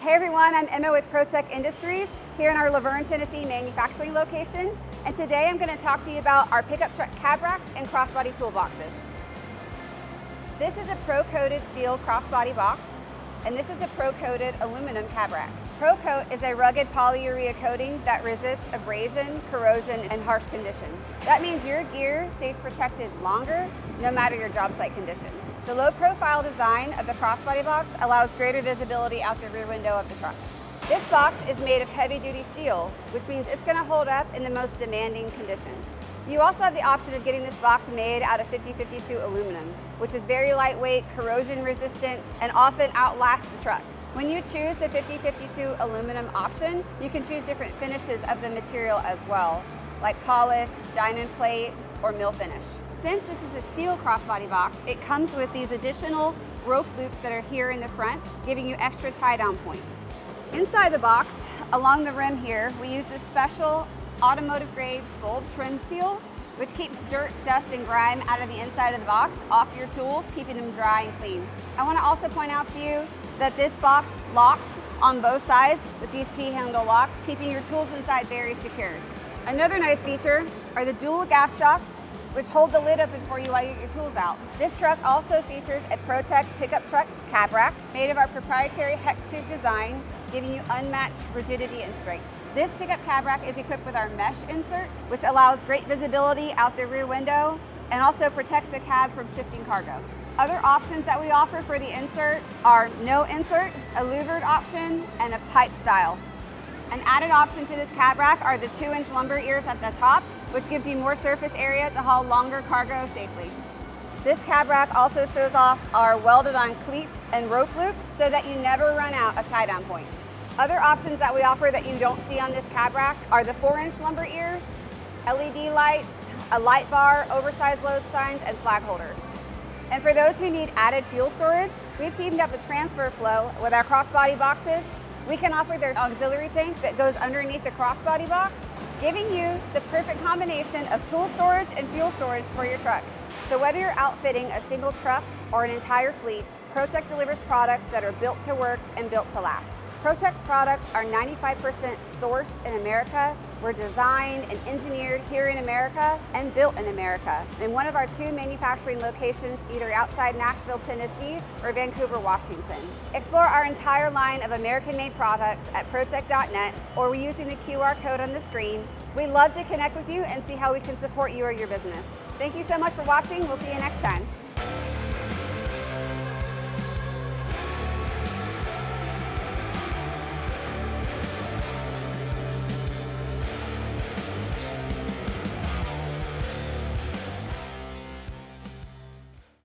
Hey everyone, I'm Emma with ProTech Industries here in our Laverne, Tennessee manufacturing location. And today I'm going to talk to you about our pickup truck cab racks and crossbody toolboxes. This is a pro-coated steel crossbody box, and this is a pro-coated aluminum cab rack. ProCoat is a rugged polyurea coating that resists abrasion, corrosion, and harsh conditions. That means your gear stays protected longer, no matter your job site conditions. The low-profile design of the crossbody box allows greater visibility out the rear window of the truck. This box is made of heavy-duty steel, which means it's going to hold up in the most demanding conditions. You also have the option of getting this box made out of 5052 aluminum, which is very lightweight, corrosion resistant, and often outlasts the truck. When you choose the 5052 aluminum option, you can choose different finishes of the material as well, like polish, diamond plate, or mill finish. Since this is a steel crossbody box, it comes with these additional rope loops that are here in the front, giving you extra tie-down points. Inside the box, along the rim here, we use this special automotive-grade bulb trim seal, which keeps dirt, dust, and grime out of the inside of the box, off your tools, keeping them dry and clean. I want to also point out to you that this box locks on both sides with these T-handle locks, keeping your tools inside very secure. Another nice feature are the dual gas shocks, which hold the lid open for you while you get your tools out. This truck also features a ProTech pickup truck cab rack made of our proprietary hex tube design, giving you unmatched rigidity and strength. This pickup cab rack is equipped with our mesh insert, which allows great visibility out the rear window and also protects the cab from shifting cargo. Other options that we offer for the insert are no insert, a louvered option, and a pipe style. An added option to this cab rack are the 2-inch lumber ears at the top, which gives you more surface area to haul longer cargo safely. This cab rack also shows off our welded-on cleats and rope loops so that you never run out of tie-down points. Other options that we offer that you don't see on this cab rack are the 4-inch lumber ears, LED lights, a light bar, oversized load signs, and flag holders. And for those who need added fuel storage, we've teamed up with Transfer Flow with our crossbody boxes. We can offer their auxiliary tank that goes underneath the crossbody box, giving you the perfect combination of tool storage and fuel storage for your truck. So whether you're outfitting a single truck or an entire fleet, ProTech delivers products that are built to work and built to last. ProTech's products are 95% sourced in America. We're designed and engineered here in America and built in America in one of our 2 manufacturing locations, either outside Nashville, Tennessee or Vancouver, Washington. Explore our entire line of American-made products at protech.net or using the QR code on the screen. We'd love to connect with you and see how we can support you or your business. Thank you so much for watching. We'll see you next time.